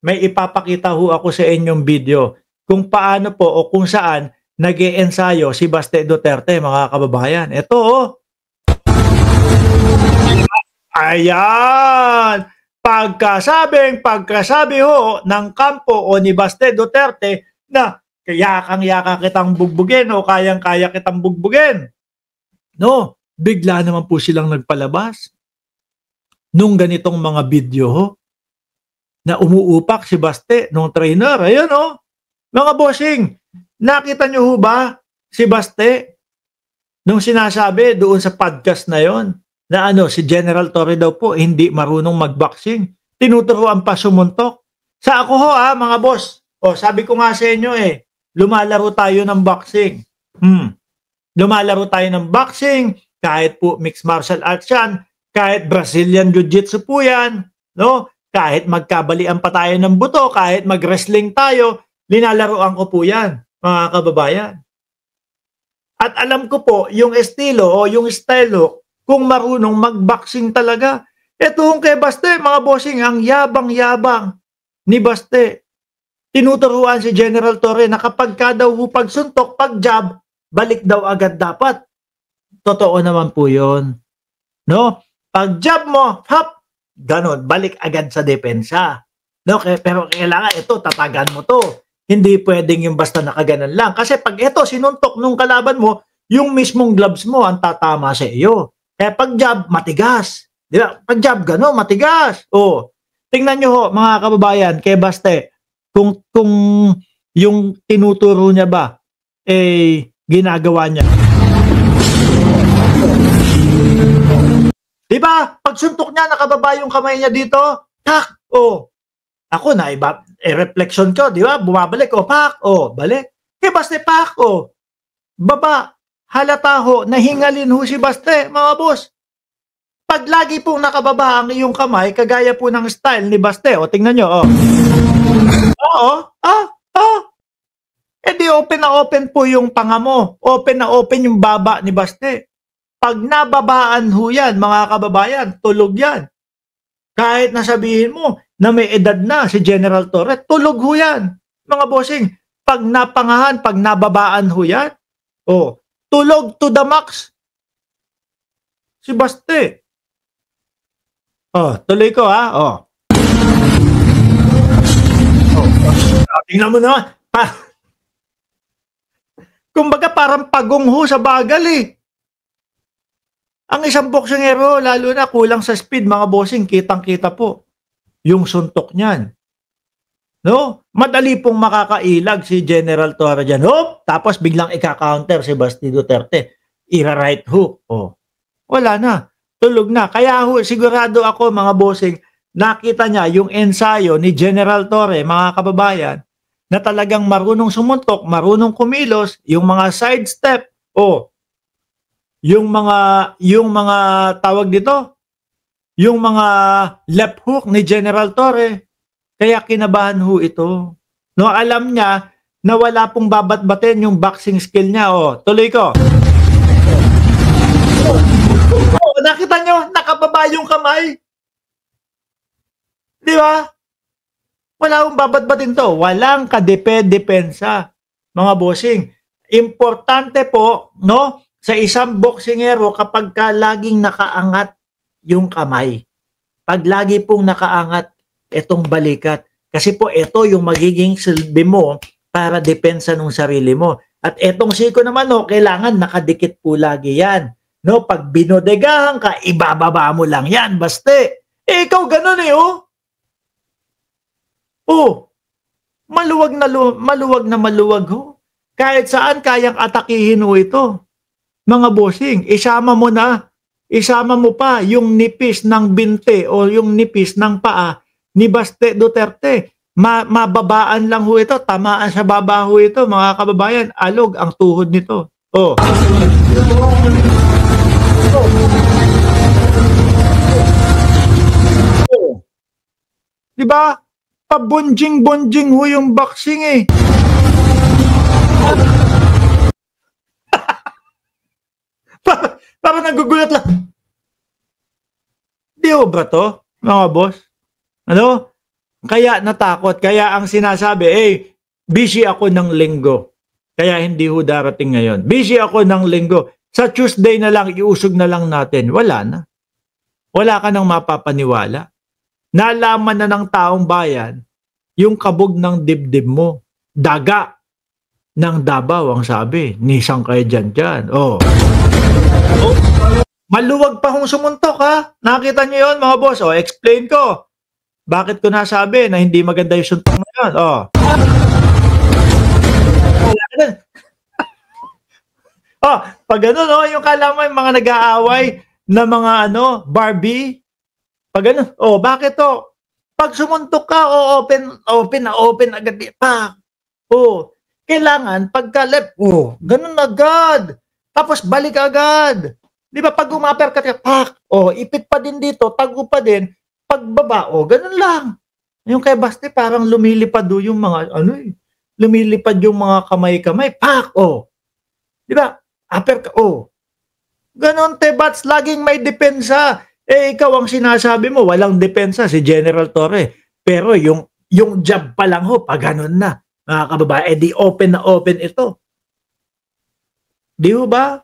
may ipapakita ho ako sa inyong video kung paano po o kung saan nag-iensayo si Baste Duterte, mga kababayan. Ito, oh. Ayan! Pagkasabi ho ng kampo o ni Baste Duterte na yakang-yaka kitang bugbugin o kayang-kaya kitang bugbugin. No, bigla naman po silang nagpalabas nung ganitong mga video ho, na umuupak si Baste nung trainer. Ayun oh. Mga bossing, nakita nyo ho ba si Baste nung sinasabi doon sa podcast na yon na si General Torre daw po hindi marunong mag-boxing. Tinuturuan pa sumuntok. Sa ako ho mga boss. Sabi ko nga sa inyo lumalaro tayo ng boxing. Lumalaro tayo ng boxing, kahit po mixed martial arts yan, kahit Brazilian Jiu-Jitsu po yan, no? Kahit magkabalian pa tayo ng buto, kahit mag-wrestling tayo, linalaroan ko po yan, mga kababayan. At alam ko po, yung estilo o yung style kung marunong mag-boxing talaga. Ito kay Baste, mga bossing, ang yabang-yabang ni Baste. Tinuturuan si General Torre na kapag ka daw pagsuntok, pag jab, balik daw agad dapat. Totoo naman po yun. No? Pag jab mo, hop, ganon, balik agad sa depensa. No? Pero kailangan ito, tatagan mo to. Hindi pwedeng yung basta nakaganan lang. Kasi pag ito, sinuntok nung kalaban mo, yung mismong gloves mo ang tatama sa iyo. Kaya pag jab, matigas. Di ba? Pag jab, ganon, matigas. Tingnan nyo ho, mga kababayan, kay Baste, kung yung tinuturo niya ba, ginagawa niya. Diba? Pag suntok niya, nakababa yung kamay niya dito, tak, ako na, reflection ko, di ba? Bumabalik, pak, balik. Kaya Baste, pak, baba, halata ho, nahingalin ho si Baste, mga boss. Pag lagi pong nakababa ang iyong kamay, kagaya po ng style ni Baste, tingnan nyo, di open na open po yung panga mo. Open na open yung baba ni Baste. Pag nababaan ho yan, mga kababayan, tulog yan. Kahit nasabihin mo na may edad na si General Torre, tulog ho yan. Mga bossing, pag napangahan, pag nababaan ho yan, tulog to the max. Si Baste. Tuloy ko tingnan mo naman. Kumbaga parang pagong ho sa bagal Ang isang boksingero, lalo na kulang sa speed, mga bossing, kitang-kita po yung suntok niyan. No? Madali pong makakailag si General Torre dyan. Tapos biglang ika-counter si Baste Duterte. Ira-right hook. Wala na. Tulog na. Kaya sigurado ako, mga bossing, nakita niya yung ensayo ni General Torre, mga kababayan, na talagang marunong sumuntok, marunong kumilos, yung mga sidestep, yung mga tawag dito, yung mga left hook ni General Torre, kaya kinabahan ho ito. No, alam niya na wala pong babat-batin yung boxing skill niya. Tuloy ko. Nakita nyo, nakababa yung kamay. Di ba? Wala akong babat-batin to. Walang kadepensa, mga bossing. Importante po, no, sa isang boksingero kapag ka laging nakaangat yung kamay. Pag lagi pong nakaangat itong balikat. Kasi po ito yung magiging silbi mo para depensa ng sarili mo. At etong siko naman, kailangan nakadikit po lagi yan. No, pag binodegahan ka, ibababa mo lang yan, Baste. Ikaw ganun maluwag na maluwag ho. Kahit saan kayang atakihin ho ito. Mga bossing, isama mo pa yung nipis ng binte o yung nipis ng paa ni Baste Duterte. Mababaan lang ho ito, tamaan sa baba ho ito, mga kababayan, alog ang tuhod nito. Diba? Pabunjing-bunjing ho yung boxing Para nagugulat lang. Di ba to, mga boss? Kaya natakot. Kaya ang sinasabi, busy ako ng linggo. Kaya hindi ho darating ngayon. Busy ako ng linggo. Sa Tuesday na lang, iusog na lang natin. Wala na. Wala ka nang mapapaniwala. Nalaman na ng taong bayan yung kabog ng dibdib mo. Daga ng Davao ang sabi. Nisang kayo dyan. Oh. Maluwag pa hong sumuntok ha. Nakita niyo yun mga boss. Explain ko. Bakit ko nasabi na hindi maganda yung suntok na yun? Pag gano'n, yung kala mo yung mga nag-aaway na mga Barbie. Pag gano'n, bakit to? Pag sumuntok ka, open agad. Kailangan pagka-left, gano'n agad. Tapos balik agad. Di ba pag umaper ka, ipit pa din dito, tago pa din. Pagbaba, gano'n lang. Yung kay Basti, parang lumilipad yung mga, lumilipad yung mga kamay-kamay. Di ba? Upper ka, ganon Bats, laging may depensa. Ikaw ang sinasabi mo, walang depensa si General Torre. Pero yung jab pa lang pag ganon na, mga kababae, di open na open ito. Di ba?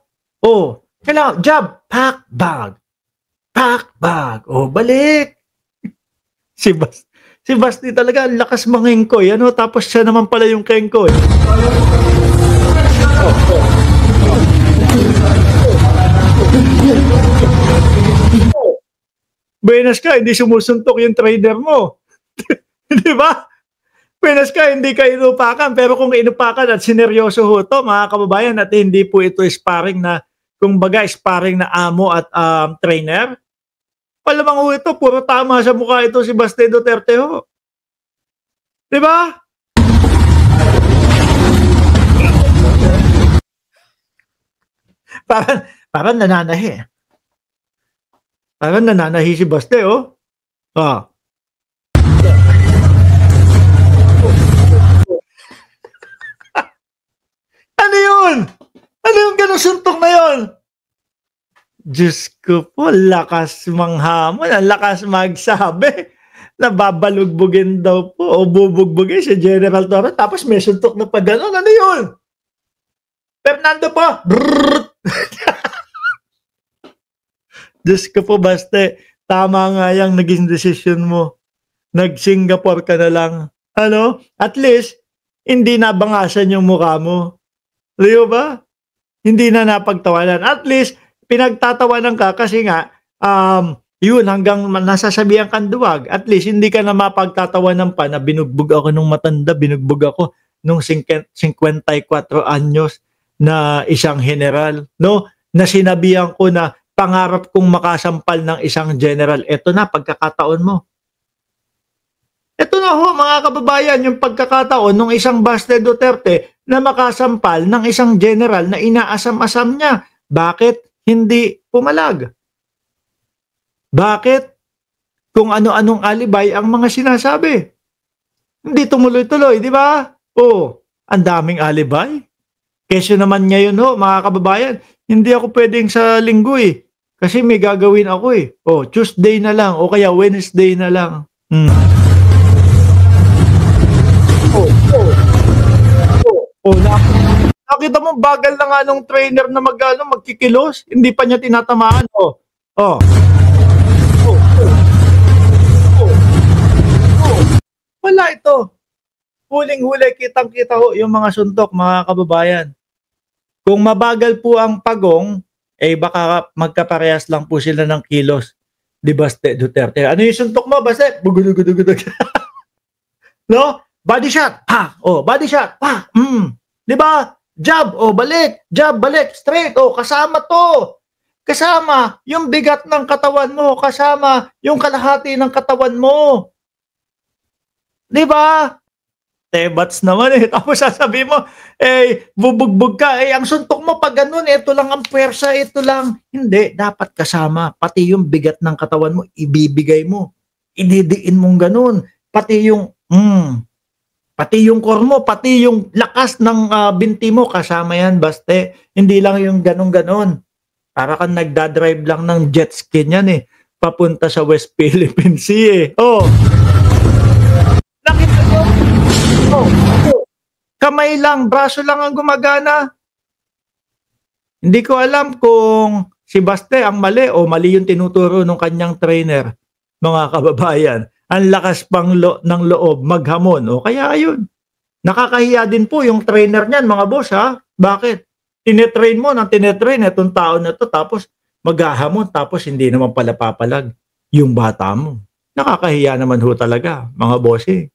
Kailangan, jab, pack bag. Balik. Si Basti talaga, lakas mangengkoy. Tapos siya naman pala yung kengkoy. Buenas ka, hindi sumusuntok yung trader mo. Di ba? Buenas ka, hindi ka inupakan. Pero kung inupakan at sineryoso ho ito, mga kababayan, at hindi po ito sparring na, kung baga sparring na amo at trainer, palamang ho ito, puro tama sa mukha ito si Basti Duterte ho. Di ba? Parang nananahi. Parang nananahi si Basti, Ano yun? Ano yung ganong suntok na yun? Diyos ko po, lakas manghamon, ang lakas magsabi. Nababalugbugin daw po o bubugbugin si General Torre. Tapos may suntok na pa gano'n. Ano yun? Fernando po. Diyos ko po, Basti. Tama nga yung naging desisyon mo. Nag-Singapore ka na lang. At least, hindi nabangasan yung mukha mo. Leo ba? Hindi na napagtawanan. At least, pinagtatawanan ka kasi nga, yun, hanggang nasasabihan kang duwag. At least, hindi ka na mapagtatawanan pa na binugbog ako nung matanda, binugbog ako nung 54 anyos na isang general. No? Na sinabihan ko na pangarap kong makasampal ng isang general. Ito na, pagkakataon mo. Ito na ho, mga kababayan, yung pagkakataon ng isang Basti Duterte na makasampal ng isang general na inaasam-asam niya. Bakit hindi pumalag? Bakit? Kung ano-anong alibay ang mga sinasabi. Hindi tumuloy-tuloy, di ba? Ang daming alibay. Kesyo naman ngayon mga kababayan, hindi ako pwedeng sa linggo kasi may gagawin ako Tuesday na lang o kaya Wednesday na lang. Nakita mo, bagal na nga nung trainer na magkikilos. Hindi pa niya tinatamaan. Wala ito. Huling-huli, kitang-kita yung mga suntok, mga kababayan. Kung mabagal po ang pagong, baka magkaparehas lang po sila ng kilos. Di Basti Duterte. Ano yung suntok mo, Basti? Bugudugudugudug. No? Body shot. Body shot. Di ba? Jab. Balik. Jab, balik. Straight. Kasama to. Kasama yung bigat ng katawan mo. Kasama yung kalahati ng katawan mo. Di ba? Tebats naman Tapos sasabi mo, bubugbog ka. Ang suntok mo pag ganun, ito lang ang pwersa, ito lang. Hindi, dapat kasama. Pati yung bigat ng katawan mo, ibibigay mo. Ididiin mong ganun. Pati yung core mo, pati yung lakas ng binti mo, kasama yan, Basti. Hindi lang yung ganun-ganon. Para kang nagdadrive lang ng jet ski yan papunta sa West Philippine Sea kamay lang, braso lang ang gumagana. Hindi ko alam kung si Baste ang mali o mali yung tinuturo ng kanyang trainer, mga kababayan. Ang lakas pang ng loob maghamon. O kaya ayun, nakakahiya din po yung trainer niyan, mga boss, ha? Bakit? Tinetrain mo ng tinetrain itong tao na to, tapos maghahamon, tapos hindi naman pala papalag yung bata mo. Nakakahiya naman ho talaga, mga boss, eh.